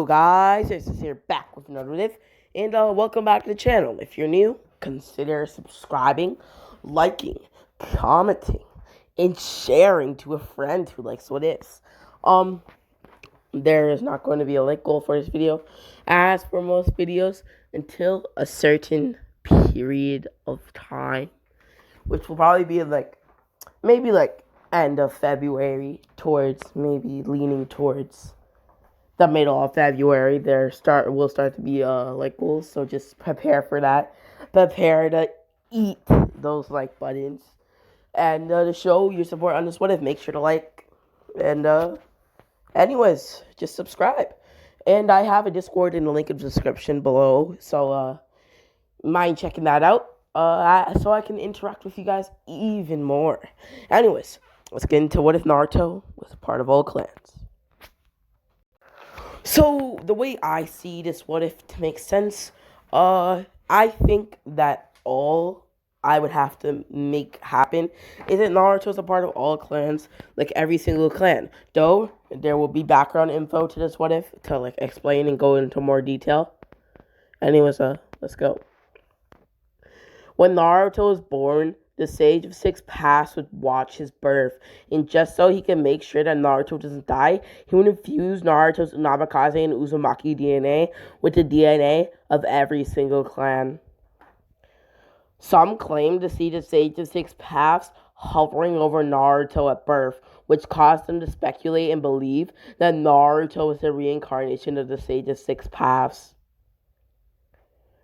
guys, this is here back with another video, and welcome back to the channel. If you're new, consider subscribing, liking, commenting, and sharing to a friend who likes what is. There is not going to be a like goal for this video, as for most videos, until a certain period of time, which will probably be maybe end of February, maybe leaning towards the middle of February. Will start to be like goals, so just prepare for that. Prepare to eat those like buttons, and to show your support on this. What if? Make sure to like, and anyways, just subscribe. And I have a Discord in the link in the description below, so mind checking that out. So I can interact with you guys even more. Anyways, let's get into what if Naruto was a part of all clans. So, the way I see this what if to make sense, I think that all I would have to make happen is that Naruto's a part of all clans, like every single clan. Though, there will be background info to this what if to like explain and go into more detail. Anyways, let's go. When Naruto was born, the Sage of Six Paths would watch his birth, and just so he can make sure that Naruto doesn't die, he would infuse Naruto's Namikaze and Uzumaki DNA with the DNA of every single clan. Some claim to see the Sage of Six Paths hovering over Naruto at birth, which caused them to speculate and believe that Naruto was the reincarnation of the Sage of Six Paths.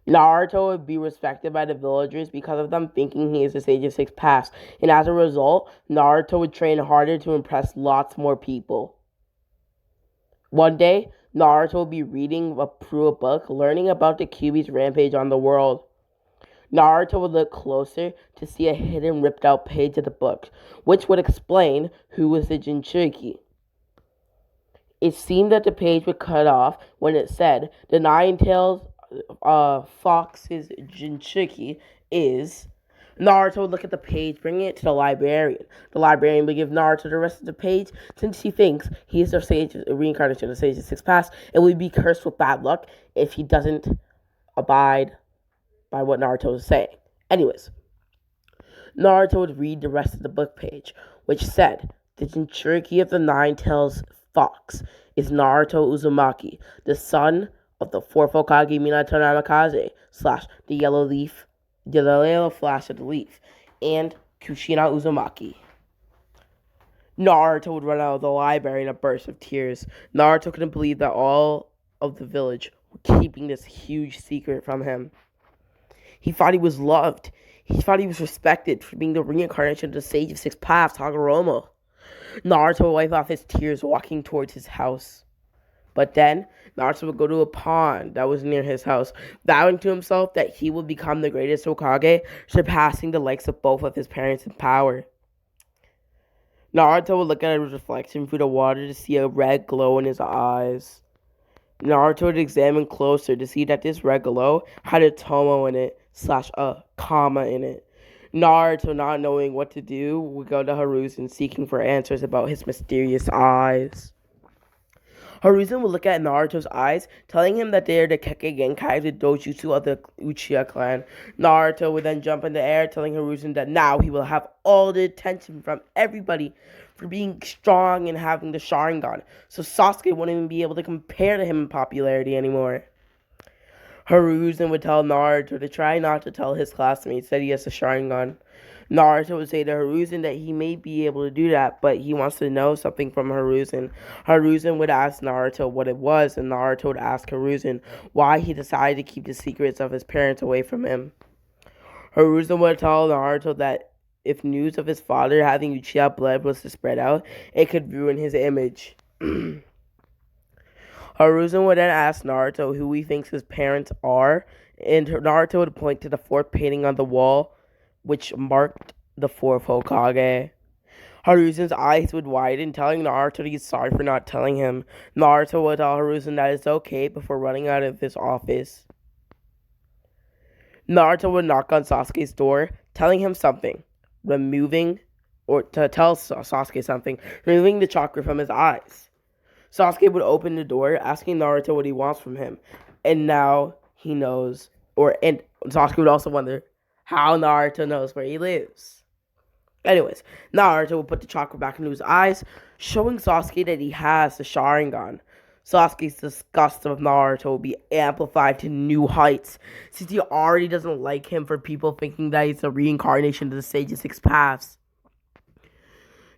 Naruto would be respected by the villagers because of them thinking he is the Sage of Six Paths, and as a result, Naruto would train harder to impress lots more people. One day, Naruto would be reading through a book, learning about the Kyuubi's rampage on the world. Naruto would look closer to see a hidden ripped-out page of the book, which would explain who was the Jinchuriki. It seemed that the page would cut off when it said, the Nine-Tails Fox's Jinchuriki is. Naruto would look at the page, bringing it to the librarian. The librarian would give Naruto the rest of the page, since he thinks he is the reincarnation of the Sage of Six Paths, and would be cursed with bad luck if he doesn't abide by what Naruto is saying. Anyways, Naruto would read the rest of the book page, which said, the Jinchuriki of the Nine-Tails Fox is Naruto Uzumaki, the son of the fourth Hokage Minato Namikaze / the yellow flash of the leaf, and Kushina Uzumaki. Naruto would run out of the library in a burst of tears. Naruto couldn't believe that all of the village were keeping this huge secret from him. He thought he was loved. He thought he was respected for being the reincarnation of the Sage of Six Paths, Hagoromo. Naruto would wipe off his tears walking towards his house. But then, Naruto would go to a pond that was near his house, vowing to himself that he would become the greatest Hokage, surpassing the likes of both of his parents in power. Naruto would look at his reflection through the water to see a red glow in his eyes. Naruto would examine closer to see that this red glow had a tomo in it, / a comma in it. Naruto, not knowing what to do, would go to Hiruzen seeking for answers about his mysterious eyes. Hiruzen would look at Naruto's eyes, telling him that they are the Kekkei Genkai of the Dojutsu of the Uchiha clan. Naruto would then jump in the air, telling Hiruzen that now he will have all the attention from everybody for being strong and having the Sharingan, so Sasuke wouldn't even be able to compare to him in popularity anymore. Hiruzen would tell Naruto to try not to tell his classmates that he has the Sharingan. Naruto would say to Hiruzen that he may be able to do that, but he wants to know something from Hiruzen. Hiruzen would ask Naruto what it was, and Naruto would ask Hiruzen why he decided to keep the secrets of his parents away from him. Hiruzen would tell Naruto that if news of his father having Uchiha blood was to spread out, it could ruin his image. Hiruzen would then ask Naruto who he thinks his parents are, and Naruto would point to the fourth painting on the wall, which marked the fourth Hokage. Hiruzen's eyes would widen, telling Naruto that he's sorry for not telling him. Naruto would tell Hiruzen that it's okay before running out of his office. Naruto would knock on Sasuke's door, telling him something, removing the chakra from his eyes. Sasuke would open the door, asking Naruto what he wants from him, and now he knows. And Sasuke would also wonder how Naruto knows where he lives. Anyways, Naruto will put the chakra back into his eyes, showing Sasuke that he has the Sharingan. Sasuke's disgust of Naruto will be amplified to new heights, since he already doesn't like him for people thinking that he's a reincarnation of the Sage of Six Paths.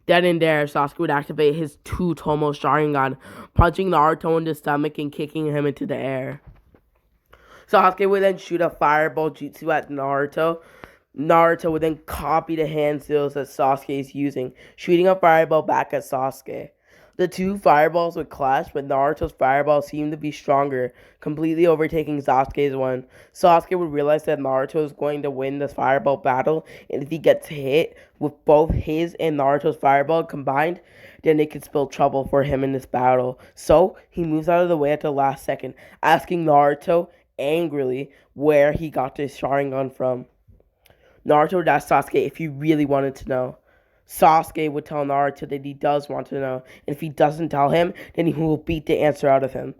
Then and there, Sasuke would activate his two-Tomo Sharingan, punching Naruto in the stomach and kicking him into the air. Sasuke would then shoot a fireball jutsu at Naruto. Naruto would then copy the hand seals that Sasuke is using, shooting a fireball back at Sasuke. The two fireballs would clash, but Naruto's fireball seemed to be stronger, completely overtaking Sasuke's one. Sasuke would realize that Naruto is going to win this fireball battle, and if he gets hit with both his and Naruto's fireball combined, then it could spell trouble for him in this battle. So, he moves out of the way at the last second, asking Naruto angrily where he got this Sharingan from. Naruto would ask Sasuke if he really wanted to know. Sasuke would tell Naruto that he does want to know, and if he doesn't tell him, then he will beat the answer out of him.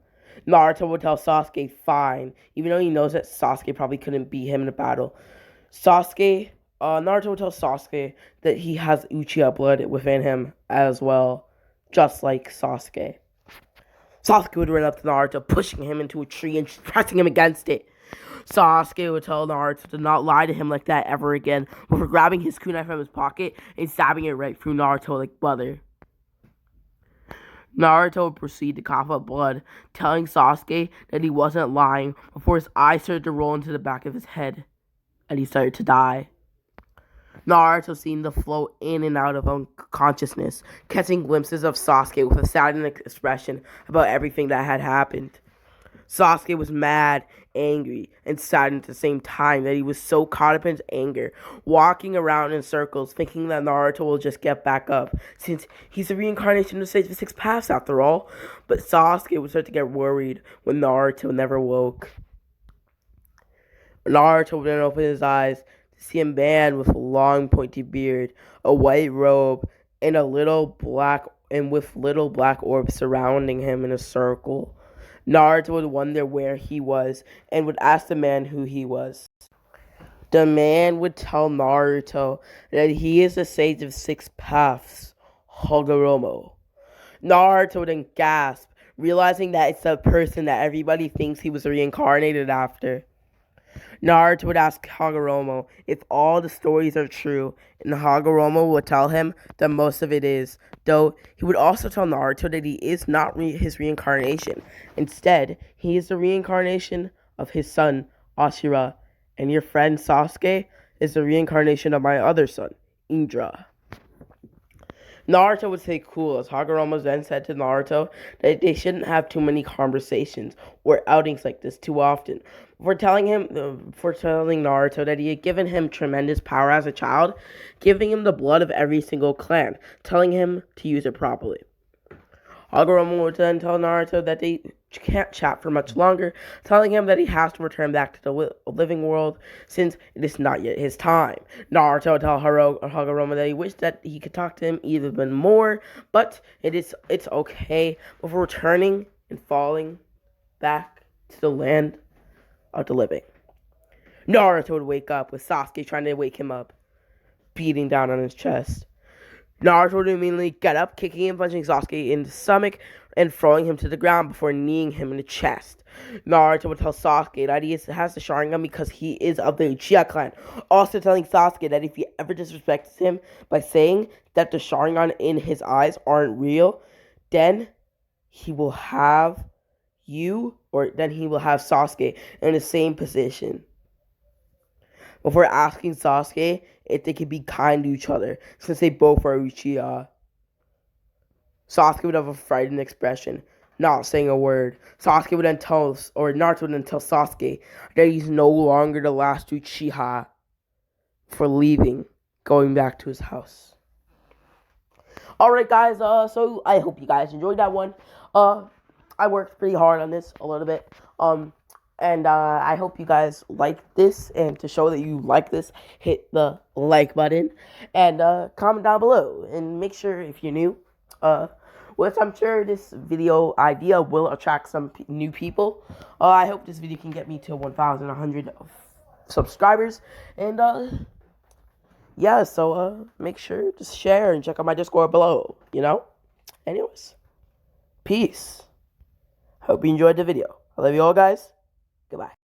Naruto would tell Sasuke fine, even though he knows that Sasuke probably couldn't beat him in a battle. Naruto would tell Sasuke that he has Uchiha blood within him as well, just like Sasuke. Sasuke would run up to Naruto, pushing him into a tree and pressing him against it. Sasuke would tell Naruto to not lie to him like that ever again, before grabbing his kunai from his pocket and stabbing it right through Naruto like butter. Naruto would proceed to cough up blood, telling Sasuke that he wasn't lying before his eyes started to roll into the back of his head, and he started to die. Naruto seemed to float in and out of unconsciousness, catching glimpses of Sasuke with a saddened expression about everything that had happened. Sasuke was mad, angry, and saddened at the same time that he was so caught up in his anger, walking around in circles thinking that Naruto will just get back up, since he's a reincarnation of the Sage of Six Paths after all. But Sasuke would start to get worried when Naruto never woke. Naruto would then open his eyes to see a man with a long pointy beard, a white robe, and with little black orbs surrounding him in a circle. Naruto would wonder where he was and would ask the man who he was. The man would tell Naruto that he is the Sage of Six Paths, Hagoromo. Naruto would then gasp, realizing that it's the person that everybody thinks he was reincarnated after. Naruto would ask Hagoromo if all the stories are true, and Hagoromo would tell him that most of it is, though he would also tell Naruto that he is not his reincarnation. Instead, he is the reincarnation of his son, Ashura, and your friend Sasuke is the reincarnation of my other son, Indra. Naruto would say cool, as Hagoromo then said to Naruto that they shouldn't have too many conversations or outings like this too often. For telling Naruto that he had given him tremendous power as a child, giving him the blood of every single clan, telling him to use it properly. Hagoromo would then tell Naruto that they can't chat for much longer, telling him that he has to return back to the living world since it is not yet his time. Naruto would tell Hagoromo that he wished that he could talk to him even more, but it's okay, before returning and falling back to the land of the living. Naruto would wake up with Sasuke trying to wake him up, beating down on his chest. Naruto would immediately get up, kicking and punching Sasuke in the stomach and throwing him to the ground before kneeing him in the chest. Naruto would tell Sasuke that he has the Sharingan because he is of the Uchiha clan, also telling Sasuke that if he ever disrespects him by saying that the Sharingan in his eyes aren't real, then he will have Sasuke in the same position. Before asking Sasuke if they could be kind to each other, since they both are Uchiha. Sasuke would have a frightened expression, not saying a word. Naruto would then tell Sasuke that he's no longer the last Uchiha for leaving, going back to his house. Alright guys, so I hope you guys enjoyed that one. I worked pretty hard on this a little bit. And I hope you guys like this, and to show that you like this, hit the like button, and comment down below, and make sure if you're new, which I'm sure this video idea will attract some new people. I hope this video can get me to 1,100 subscribers, and yeah, so make sure to share and check out my Discord below, Anyways, peace. Hope you enjoyed the video. I love you all, guys. Goodbye.